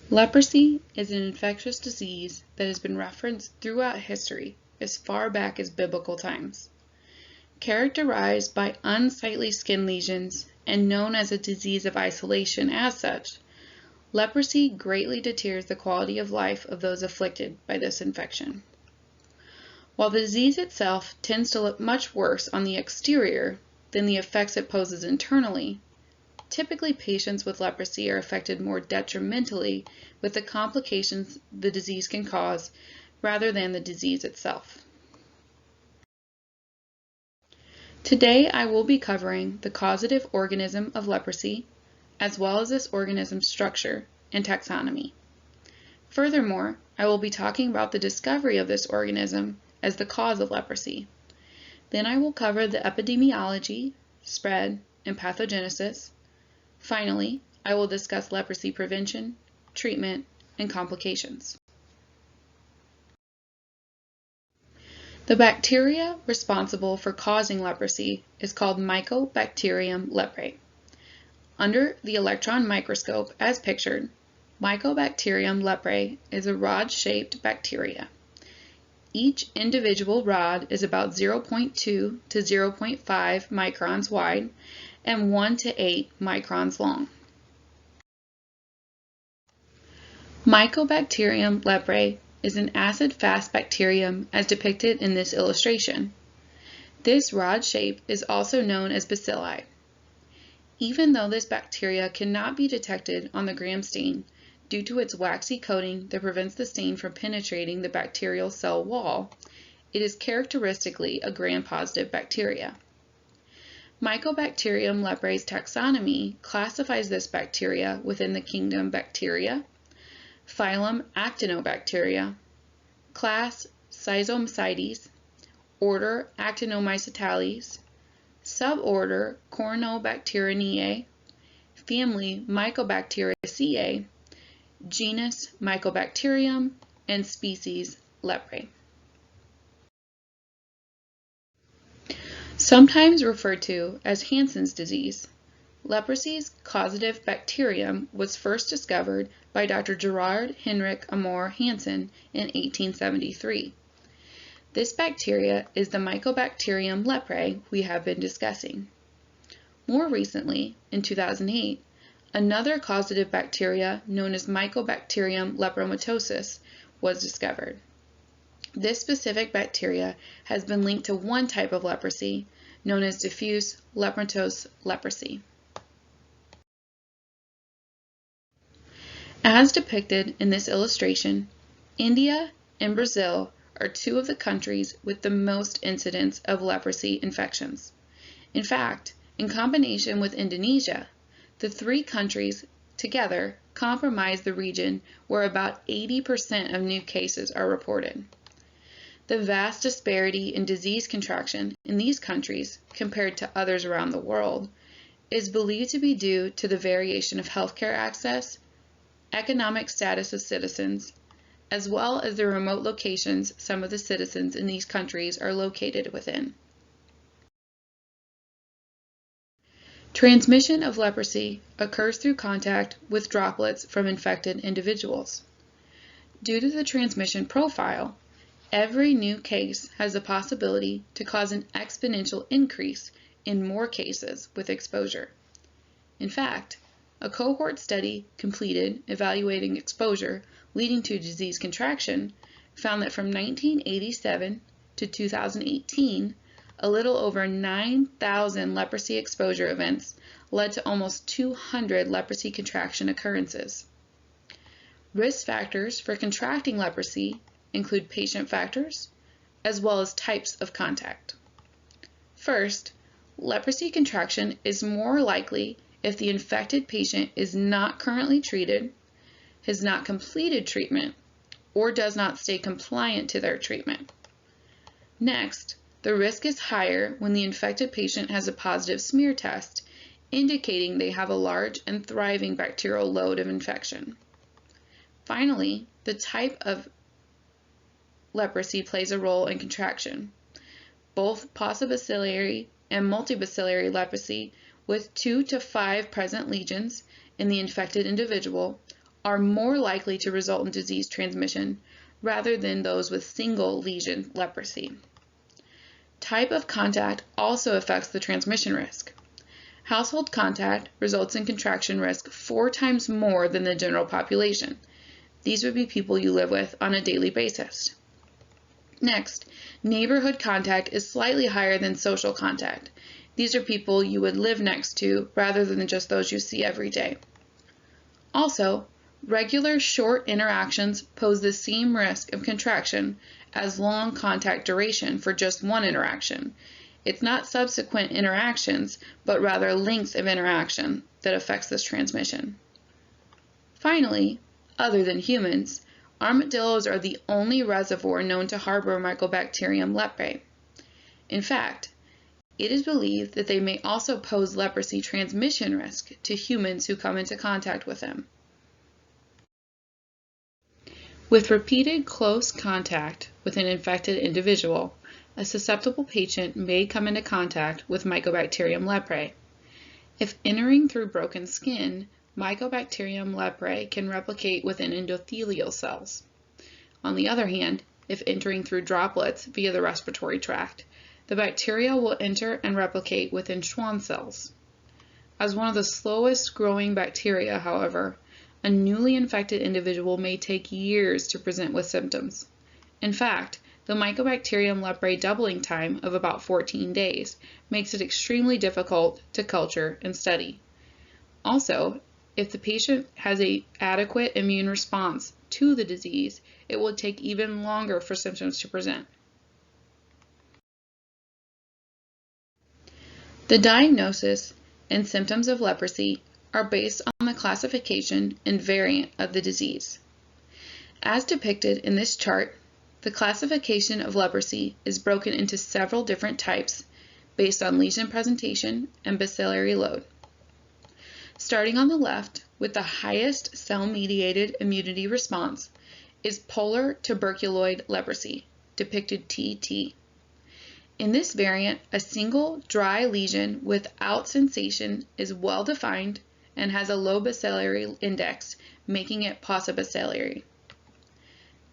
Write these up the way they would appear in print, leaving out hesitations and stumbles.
Leprosy is an infectious disease that has been referenced throughout history as far back as biblical times. Characterized by unsightly skin lesions and known as a disease of isolation as such, leprosy greatly deters the quality of life of those afflicted by this infection. While the disease itself tends to look much worse on the exterior than the effects it poses internally, typically patients with leprosy are affected more detrimentally with the complications the disease can cause rather than the disease itself. Today I will be covering the causative organism of leprosy, as well as this organism's structure and taxonomy. Furthermore, I will be talking about the discovery of this organism as the cause of leprosy. Then I will cover the epidemiology, spread, and pathogenesis. Finally, I will discuss leprosy prevention, treatment, and complications. The bacteria responsible for causing leprosy is called Mycobacterium leprae. Under the electron microscope, as pictured, Mycobacterium leprae is a rod-shaped bacteria. Each individual rod is about 0.2 to 0.5 microns wide and 1 to 8 microns long. Mycobacterium leprae is an acid-fast bacterium as depicted in this illustration. This rod shape is also known as bacilli. Even though this bacteria cannot be detected on the gram stain due to its waxy coating that prevents the stain from penetrating the bacterial cell wall, it is characteristically a gram-positive bacteria. Mycobacterium leprae's taxonomy classifies this bacteria within the kingdom Bacteria, phylum Actinobacteria, class Schizomycetes, order Actinomycetales, suborder Corynebacteriinae, family Mycobacteriaceae, genus Mycobacterium, and species Leprae. Sometimes referred to as Hansen's disease, leprosy's causative bacterium was first discovered by Dr. Gerard Henrik Amor Hansen in 1873. This bacteria is the Mycobacterium leprae we have been discussing. More recently, in 2008, another causative bacteria known as Mycobacterium lepromatosis was discovered. This specific bacteria has been linked to one type of leprosy known as diffuse lepromatous leprosy. As depicted in this illustration, India and Brazil are two of the countries with the most incidence of leprosy infections. In fact, in combination with Indonesia, the three countries together comprise the region where about 80% of new cases are reported. The vast disparity in disease contraction in these countries compared to others around the world is believed to be due to the variation of healthcare access, economic status of citizens, as well as the remote locations some of the citizens in these countries are located within. Transmission of leprosy occurs through contact with droplets from infected individuals. Due to the transmission profile, every new case has the possibility to cause an exponential increase in more cases with exposure. In fact, a cohort study completed evaluating exposure leading to disease contraction found that from 1987 to 2018, a little over 9,000 leprosy exposure events led to almost 200 leprosy contraction occurrences. Risk factors for contracting leprosy include patient factors, as well as types of contact. First, leprosy contraction is more likely if the infected patient is not currently treated, has not completed treatment, or does not stay compliant to their treatment. Next, the risk is higher when the infected patient has a positive smear test, indicating they have a large and thriving bacterial load of infection. Finally, the type of leprosy plays a role in contraction. Both paucibacillary and multibacillary leprosy with 2 to 5 present lesions in the infected individual are more likely to result in disease transmission rather than those with single lesion leprosy. Type of contact also affects the transmission risk. Household contact results in contraction risk 4 times more than the general population. These would be people you live with on a daily basis. Next, neighborhood contact is slightly higher than social contact. These are people you would live next to rather than just those you see every day. Also, regular short interactions pose the same risk of contraction as long contact duration for just one interaction. It's not subsequent interactions, but rather lengths of interaction that affects this transmission. Finally, other than humans, armadillos are the only reservoir known to harbor Mycobacterium leprae. In fact, it is believed that they may also pose leprosy transmission risk to humans who come into contact with them. With repeated close contact with an infected individual, a susceptible patient may come into contact with Mycobacterium leprae. If entering through broken skin, Mycobacterium leprae can replicate within endothelial cells. On the other hand, if entering through droplets via the respiratory tract, the bacteria will enter and replicate within Schwann cells. As one of the slowest growing bacteria, however, a newly infected individual may take years to present with symptoms. In fact, the Mycobacterium leprae doubling time of about 14 days makes it extremely difficult to culture and study. Also, if the patient has an adequate immune response to the disease, it will take even longer for symptoms to present. The diagnosis and symptoms of leprosy are based on the classification and variant of the disease. As depicted in this chart, the classification of leprosy is broken into several different types based on lesion presentation and bacillary load. Starting on the left with the highest cell-mediated immunity response is polar tuberculoid leprosy, depicted TT. In this variant, a single dry lesion without sensation is well defined and has a low bacillary index, making it paucibacillary.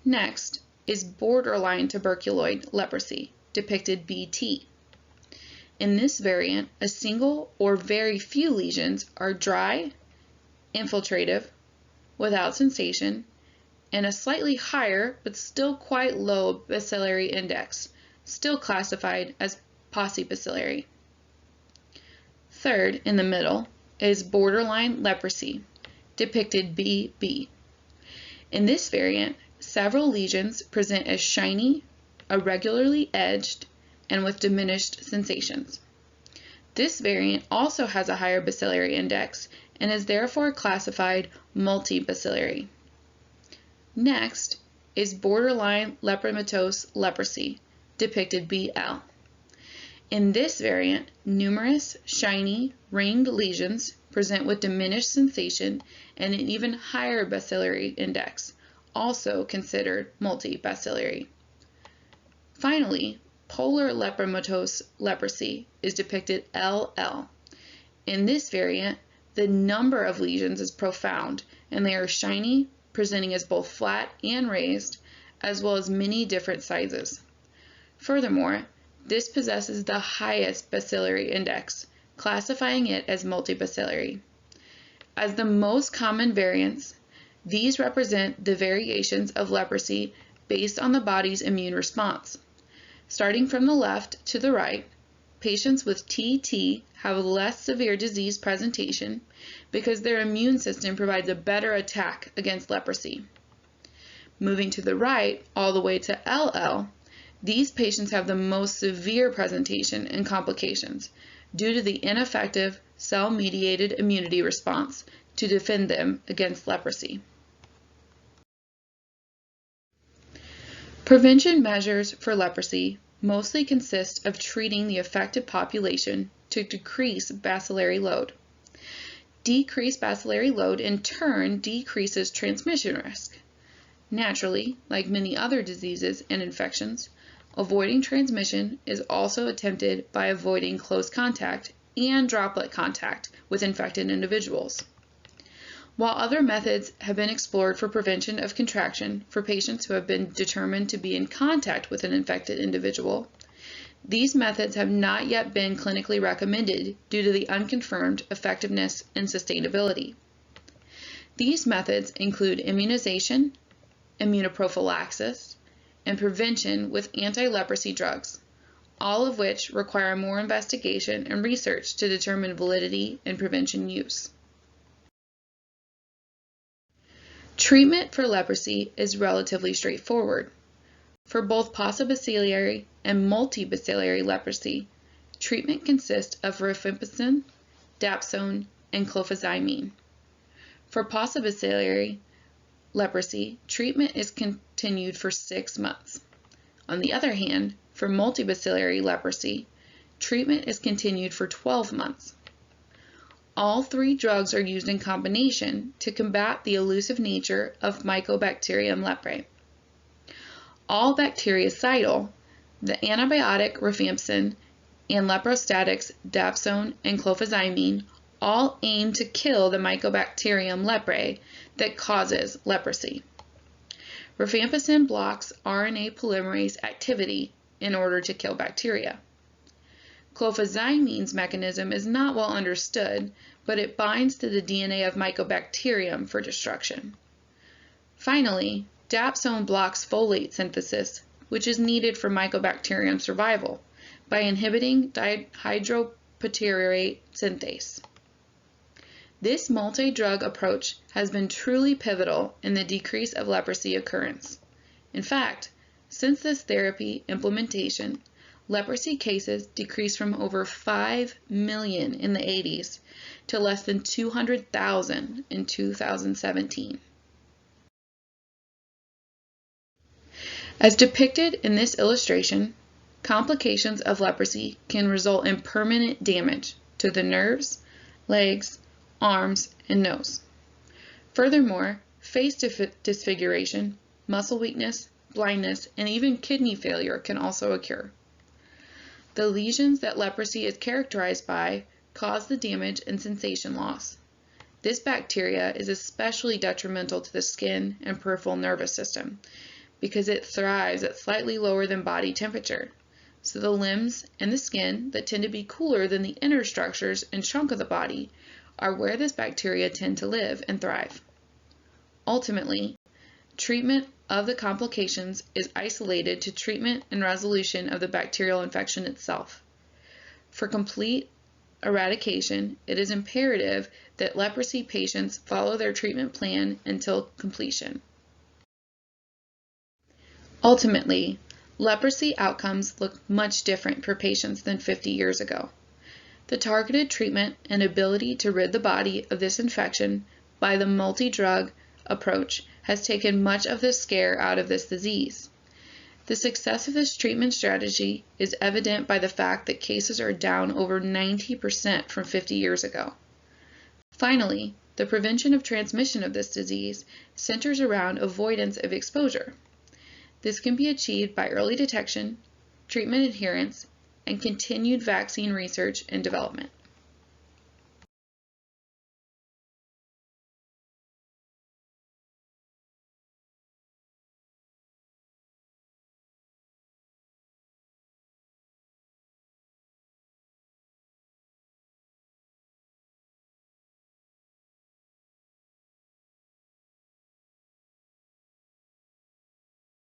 Next is borderline tuberculoid leprosy, depicted BT. In this variant, a single or very few lesions are dry, infiltrative, without sensation, and a slightly higher but still quite low bacillary index, still classified as paucibacillary. Third, in the middle, is borderline leprosy, depicted BB. In this variant, several lesions present as shiny, irregularly edged, and with diminished sensations. This variant also has a higher bacillary index and is therefore classified multibacillary. Next is borderline lepromatose leprosy, depicted BL. In this variant, numerous shiny, ringed lesions present with diminished sensation and an even higher bacillary index, also considered multibacillary. Finally, polar lepromatose leprosy is depicted LL. In this variant, the number of lesions is profound, and they are shiny, presenting as both flat and raised, as well as many different sizes. Furthermore, this possesses the highest bacillary index, classifying it as multibacillary. As the most common variants, these represent the variations of leprosy based on the body's immune response. Starting from the left to the right, patients with TT have less severe disease presentation because their immune system provides a better attack against leprosy. Moving to the right all the way to LL, these patients have the most severe presentation and complications due to the ineffective cell-mediated immunity response to defend them against leprosy. Prevention measures for leprosy mostly consist of treating the affected population to decrease bacillary load. Decreased bacillary load in turn decreases transmission risk. Naturally, like many other diseases and infections, avoiding transmission is also attempted by avoiding close contact and droplet contact with infected individuals. While other methods have been explored for prevention of contraction for patients who have been determined to be in contact with an infected individual, these methods have not yet been clinically recommended due to the unconfirmed effectiveness and sustainability. These methods include immunization, immunoprophylaxis, and prevention with anti-leprosy drugs, all of which require more investigation and research to determine validity and prevention use. Treatment for leprosy is relatively straightforward. For both paucibacillary and multibacillary leprosy, treatment consists of rifampicin, dapsone, and clofazimine. For paucibacillary leprosy, treatment is continued for 6 months. On the other hand, for multibacillary leprosy, treatment is continued for 12 months. All 3 drugs are used in combination to combat the elusive nature of Mycobacterium leprae. All bactericidal, the antibiotic rifampicin, and leprostatics dapsone and clofazimine all aim to kill the Mycobacterium leprae that causes leprosy. Rifampicin blocks RNA polymerase activity in order to kill bacteria. Clofazimine's mechanism is not well understood, but it binds to the DNA of Mycobacterium for destruction. Finally, dapsone blocks folate synthesis, which is needed for Mycobacterium survival, by inhibiting dihydropytyrate synthase. This multi-drug approach has been truly pivotal in the decrease of leprosy occurrence. In fact, since this therapy implementation, leprosy cases decreased from over 5 million in the 80s to less than 200,000 in 2017. As depicted in this illustration, complications of leprosy can result in permanent damage to the nerves, legs, arms, and nose. Furthermore, face disfiguration, muscle weakness, blindness, and even kidney failure can also occur. The lesions that leprosy is characterized by cause the damage and sensation loss. This bacteria is especially detrimental to the skin and peripheral nervous system because it thrives at slightly lower than body temperature. So the limbs and the skin that tend to be cooler than the inner structures and trunk of the body are where this bacteria tend to live and thrive. Ultimately, treatment of the complications is isolated to treatment and resolution of the bacterial infection itself. For complete eradication, it is imperative that leprosy patients follow their treatment plan until completion. Ultimately, leprosy outcomes look much different for patients than 50 years ago. The targeted treatment and ability to rid the body of this infection by the multi-drug approach has taken much of the scare out of this disease. The success of this treatment strategy is evident by the fact that cases are down over 90% from 50 years ago. Finally, the prevention of transmission of this disease centers around avoidance of exposure. This can be achieved by early detection, treatment adherence, and continued vaccine research and development.